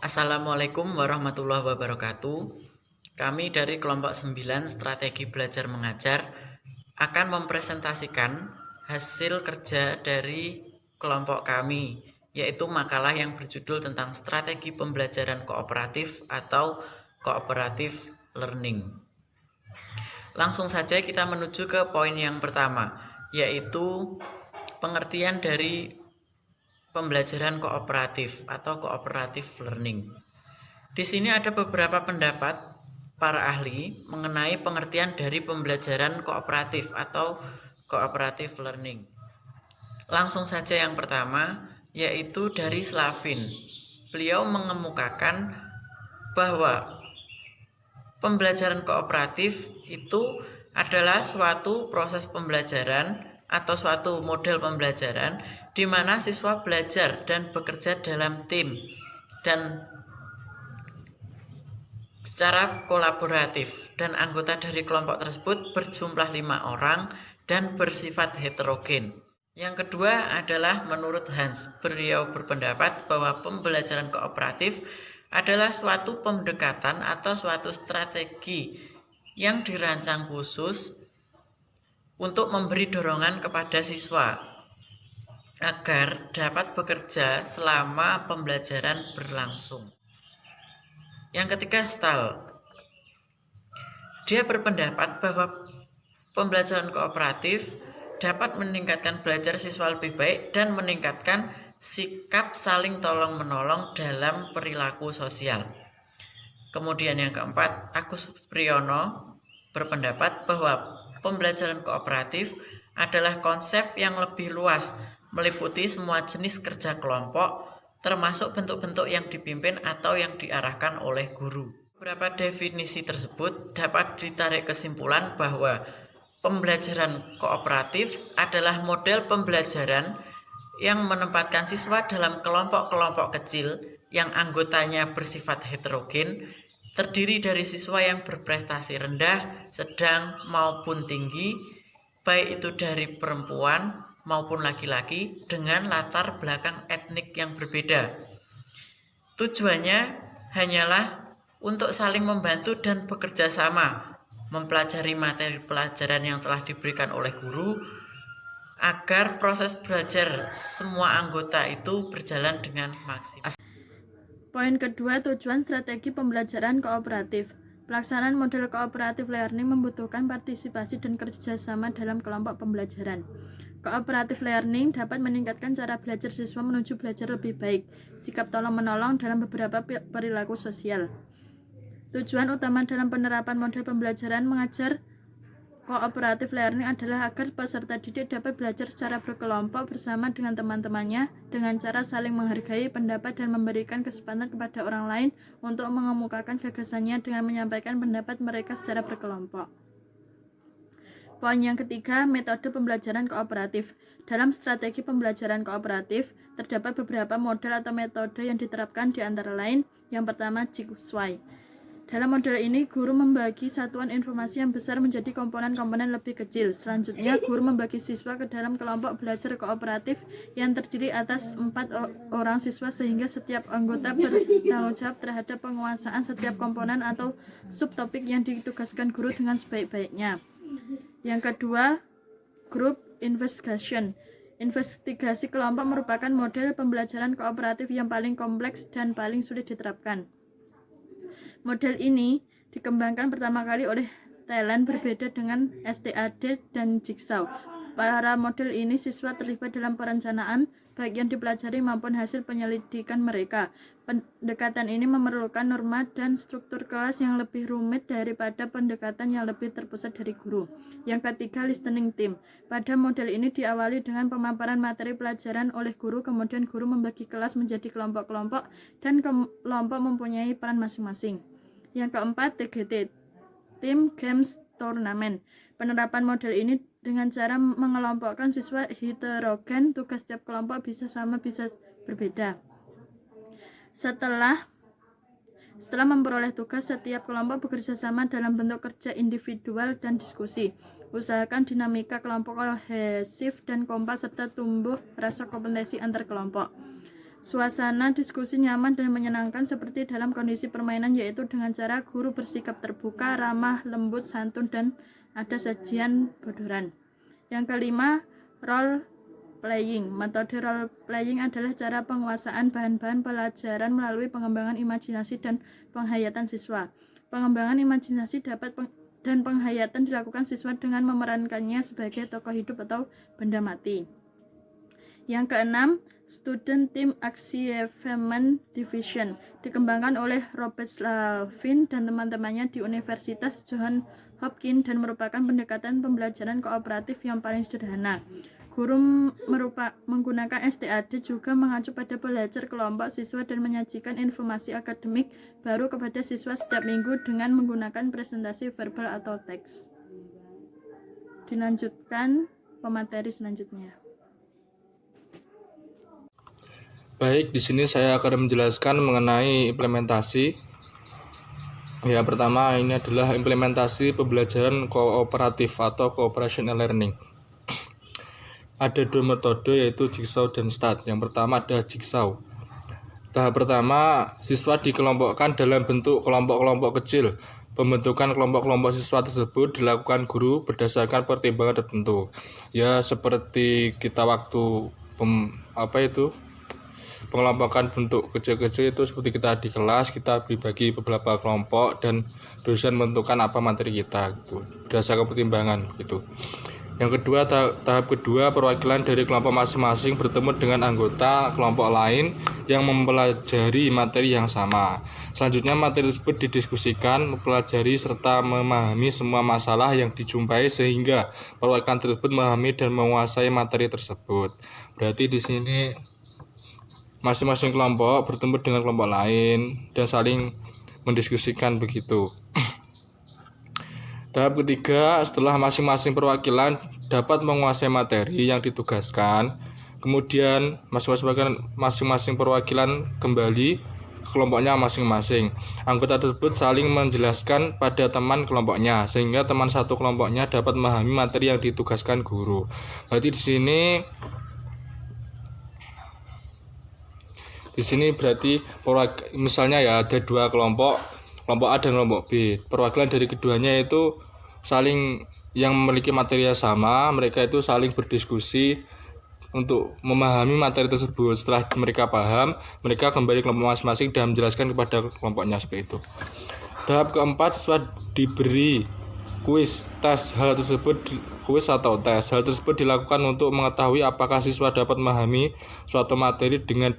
Assalamualaikum warahmatullahi wabarakatuh. Kami dari kelompok 9 Strategi Belajar Mengajar akan mempresentasikan hasil kerja dari kelompok kami, yaitu makalah yang berjudul tentang strategi pembelajaran kooperatif atau cooperative learning. Langsung saja kita menuju ke poin yang pertama, yaitu pengertian dari pembelajaran kooperatif atau cooperative learning. Di sini ada beberapa pendapat para ahli mengenai pengertian dari pembelajaran kooperatif atau cooperative learning. Langsung saja yang pertama, yaitu dari Slavin. Beliau mengemukakan bahwa pembelajaran kooperatif itu adalah suatu proses pembelajaran atau suatu model pembelajaran di mana siswa belajar dan bekerja dalam tim dan secara kolaboratif, dan anggota dari kelompok tersebut berjumlah 5 orang dan bersifat heterogen. Yang kedua adalah menurut Hans. Beliau berpendapat bahwa pembelajaran kooperatif adalah suatu pendekatan atau suatu strategi yang dirancang khusus untuk memberi dorongan kepada siswa agar dapat bekerja selama pembelajaran berlangsung. Yang ketiga, Stahl. Dia berpendapat bahwa pembelajaran kooperatif dapat meningkatkan belajar siswa lebih baik dan meningkatkan sikap saling tolong-menolong dalam perilaku sosial. Kemudian yang keempat, Agus Priyono berpendapat bahwa pembelajaran kooperatif adalah konsep yang lebih luas, meliputi semua jenis kerja kelompok, termasuk bentuk-bentuk yang dipimpin atau yang diarahkan oleh guru. Beberapa definisi tersebut dapat ditarik kesimpulan bahwa pembelajaran kooperatif adalah model pembelajaran yang menempatkan siswa dalam kelompok-kelompok kecil yang anggotanya bersifat heterogen, terdiri dari siswa yang berprestasi rendah, sedang, maupun tinggi, baik itu dari perempuan maupun laki-laki dengan latar belakang etnik yang berbeda. Tujuannya hanyalah untuk saling membantu dan bekerja sama, mempelajari materi pelajaran yang telah diberikan oleh guru, agar proses belajar semua anggota itu berjalan dengan maksimal. Poin kedua, tujuan strategi pembelajaran kooperatif. Pelaksanaan model cooperative learning membutuhkan partisipasi dan kerjasama dalam kelompok pembelajaran. Cooperative learning dapat meningkatkan cara belajar siswa menuju belajar lebih baik, sikap tolong-menolong dalam beberapa perilaku sosial. Tujuan utama dalam penerapan model pembelajaran mengajar cooperative learning adalah agar peserta didik dapat belajar secara berkelompok bersama dengan teman-temannya dengan cara saling menghargai pendapat dan memberikan kesempatan kepada orang lain untuk mengemukakan gagasannya dengan menyampaikan pendapat mereka secara berkelompok. Poin yang ketiga, metode pembelajaran kooperatif. Dalam strategi pembelajaran kooperatif, terdapat beberapa model atau metode yang diterapkan di antara lain. Yang pertama, Jigsaw. Dalam model ini, guru membagi satuan informasi yang besar menjadi komponen-komponen lebih kecil. Selanjutnya, guru membagi siswa ke dalam kelompok belajar kooperatif yang terdiri atas 4 orang siswa sehingga setiap anggota bertanggung jawab terhadap penguasaan setiap komponen atau subtopik yang ditugaskan guru dengan sebaik-baiknya. Yang kedua, group investigation. Investigasi kelompok merupakan model pembelajaran kooperatif yang paling kompleks dan paling sulit diterapkan. Model ini dikembangkan pertama kali oleh Thailand, berbeda dengan STAD dan Jigsaw. Para model ini siswa terlibat dalam perencanaan, baik yang dipelajari maupun hasil penyelidikan mereka. Pendekatan ini memerlukan norma dan struktur kelas yang lebih rumit daripada pendekatan yang lebih terpusat dari guru. Yang ketiga, listening team. Pada model ini diawali dengan pemaparan materi pelajaran oleh guru, kemudian guru membagi kelas menjadi kelompok-kelompok dan kelompok mempunyai peran masing-masing. Yang keempat, TGT, Team Games Tournament. Penerapan model ini dengan cara mengelompokkan siswa heterogen, tugas setiap kelompok bisa sama bisa berbeda. Setelah memperoleh tugas, setiap kelompok bekerja sama dalam bentuk kerja individual dan diskusi. Usahakan dinamika kelompok kohesif dan kompak serta tumbuh rasa kompetensi antar kelompok. Suasana diskusi nyaman dan menyenangkan seperti dalam kondisi permainan, yaitu dengan cara guru bersikap terbuka, ramah, lembut, santun, dan ada sajian bodoran. Yang kelima, role playing. Metode role playing adalah cara penguasaan bahan-bahan pelajaran melalui pengembangan imajinasi dan penghayatan siswa. Pengembangan imajinasi dan penghayatan dilakukan siswa dengan memerankannya sebagai tokoh hidup atau benda mati. Yang keenam, Student Team Achievement Division dikembangkan oleh Robert Slavin dan teman-temannya di Universitas Johns Hopkins dan merupakan pendekatan pembelajaran kooperatif yang paling sederhana. Guru menggunakan STAD juga mengacu pada belajar kelompok siswa dan menyajikan informasi akademik baru kepada siswa setiap minggu dengan menggunakan presentasi verbal atau teks. Dilanjutkan pemateri selanjutnya. Baik, di sini saya akan menjelaskan mengenai implementasi. Ya, pertama ini adalah implementasi pembelajaran kooperatif atau cooperational learning. Ada dua metode, yaitu jigsaw dan START. Yang pertama ada jigsaw. Tahap pertama, siswa dikelompokkan dalam bentuk kelompok-kelompok kecil. Pembentukan kelompok-kelompok siswa tersebut dilakukan guru berdasarkan pertimbangan tertentu. Ya, seperti kita waktu pengelompokan bentuk kecil-kecil itu seperti kita di kelas, kita dibagi beberapa kelompok dan dosen menentukan apa materi kita gitu, berdasarkan pertimbangan gitu. Yang kedua, tahap kedua, perwakilan dari kelompok masing-masing bertemu dengan anggota kelompok lain yang mempelajari materi yang sama. Selanjutnya materi tersebut didiskusikan, mempelajari serta memahami semua masalah yang dijumpai sehingga perwakilan tersebut memahami dan menguasai materi tersebut. Berarti di sini masing-masing kelompok bertemu dengan kelompok lain dan saling mendiskusikan begitu. Tahap ketiga, setelah masing-masing perwakilan dapat menguasai materi yang ditugaskan, kemudian masing-masing perwakilan kembali ke kelompoknya masing-masing. Anggota tersebut saling menjelaskan pada teman kelompoknya sehingga teman satu kelompoknya dapat memahami materi yang ditugaskan guru. Berarti di sini berarti misalnya ya ada dua kelompok A dan kelompok B. Perwakilan dari keduanya itu saling yang memiliki materi yang sama, mereka itu saling berdiskusi untuk memahami materi tersebut. Setelah mereka paham, mereka kembali ke kelompok masing-masing dan menjelaskan kepada kelompoknya seperti itu. Tahap keempat, siswa diberi kuis atau tes. Hal tersebut dilakukan untuk mengetahui apakah siswa dapat memahami suatu materi. Dengan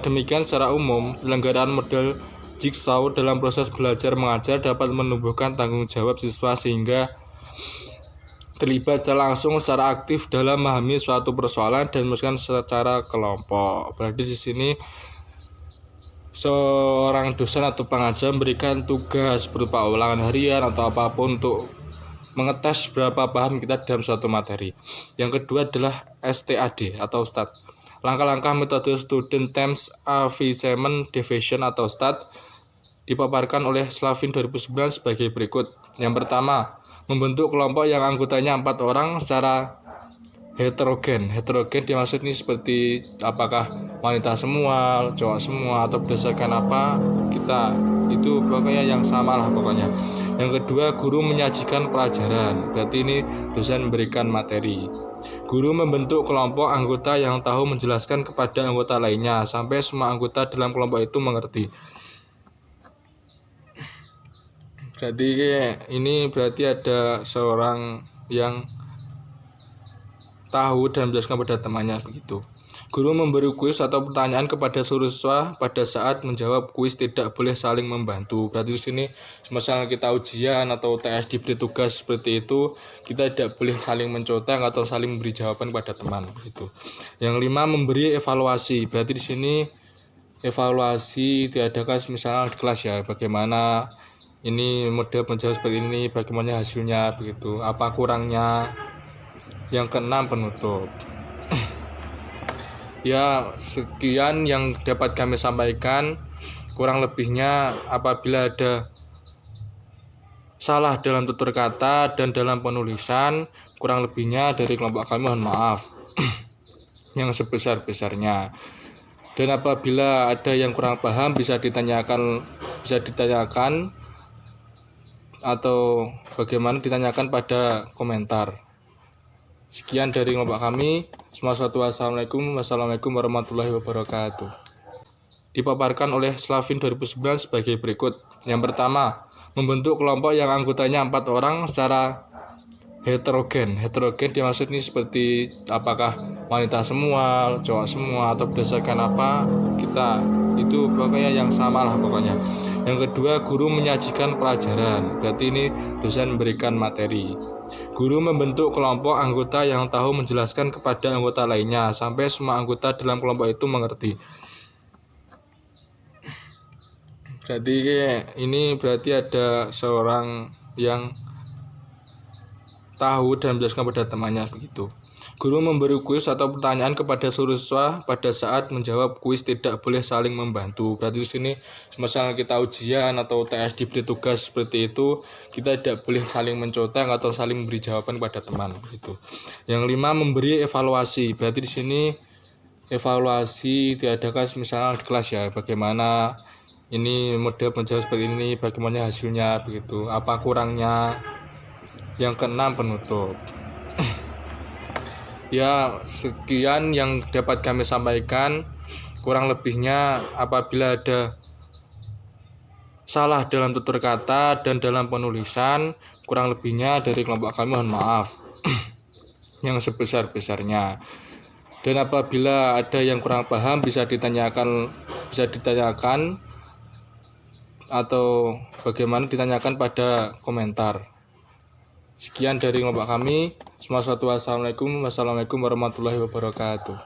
demikian secara umum, penyelenggaraan model jigsaw dalam proses belajar mengajar dapat menumbuhkan tanggung jawab siswa sehingga terlibat secara langsung secara aktif dalam memahami suatu persoalan dan menyelesaikan secara kelompok. Berarti di sini seorang dosen atau pengajar memberikan tugas berupa ulangan harian atau apapun untuk mengetes berapa paham kita dalam suatu materi. Yang kedua adalah STAD atau STAD. Langkah-langkah metode Student Teams Achievement Division atau STAD dipaparkan oleh Slavin 2009 sebagai berikut. Yang pertama, membentuk kelompok yang anggotanya 4 orang secara heterogen. Heterogen dimaksud ini seperti apakah wanita semua, cowok semua, atau berdasarkan apa kita itu pokoknya yang sama lah pokoknya. Yang kedua, guru menyajikan pelajaran. Berarti ini dosen memberikan materi. Guru membentuk kelompok anggota yang tahu menjelaskan kepada anggota lainnya sampai semua anggota dalam kelompok itu mengerti. Jadi ini berarti ada seorang yang tahu dan menjelaskan pada temannya begitu. Guru memberi kuis atau pertanyaan kepada seluruh siswa. Pada saat menjawab kuis tidak boleh saling membantu. Berarti di sini misalnya kita ujian atau TS diberi tugas seperti itu, kita tidak boleh saling mencontek atau saling memberi jawaban kepada teman begitu. Yang 5, memberi evaluasi. Berarti di sini evaluasi diadakan misalnya di kelas ya, bagaimana ini model penjelasan seperti ini, bagaimana hasilnya begitu, apa kurangnya. Yang ke-6, penutup. Ya, sekian yang dapat kami sampaikan. Kurang lebihnya apabila ada salah dalam tutur kata dan dalam penulisan, kurang lebihnya dari kelompok kami mohon maaf. yang sebesar-besarnya. Dan apabila ada yang kurang paham bisa ditanyakan atau bagaimana ditanyakan pada komentar. Sekian dari kelompok kami. Wassalamualaikum warahmatullahi wabarakatuh. Dipaparkan oleh Slavin 2009 sebagai berikut. Yang pertama, membentuk kelompok yang anggotanya 4 orang secara heterogen. Heterogen dimaksud ini seperti apakah wanita semua, cowok semua, atau berdasarkan apa kita itu pokoknya yang sama lah pokoknya. Yang kedua, guru menyajikan pelajaran, berarti ini dosen memberikan materi. Guru membentuk kelompok anggota yang tahu menjelaskan kepada anggota lainnya sampai semua anggota dalam kelompok itu mengerti. Berarti ini berarti ada seorang yang tahu dan menjelaskan pada temannya begitu. Guru memberi kuis atau pertanyaan kepada seluruh siswa pada saat menjawab kuis tidak boleh saling membantu. Berarti di sini misalnya kita ujian atau UTS diberi tugas seperti itu, kita tidak boleh saling mencontek atau saling memberi jawaban kepada teman begitu. Yang 5, memberi evaluasi. Berarti di sini evaluasi diadakan misalnya di kelas ya, bagaimana ini model penjawab seperti ini, bagaimana hasilnya begitu, apa kurangnya. Yang ke-6, penutup. Ya, sekian yang dapat kami sampaikan. Kurang lebihnya apabila ada salah dalam tutur kata dan dalam penulisan, kurang lebihnya dari kelompok kami mohon maaf yang sebesar-besarnya. Dan apabila ada yang kurang paham bisa ditanyakan atau bagaimana ditanyakan pada komentar. Sekian dari kelompok kami. Wassalamualaikum warahmatullahi wabarakatuh.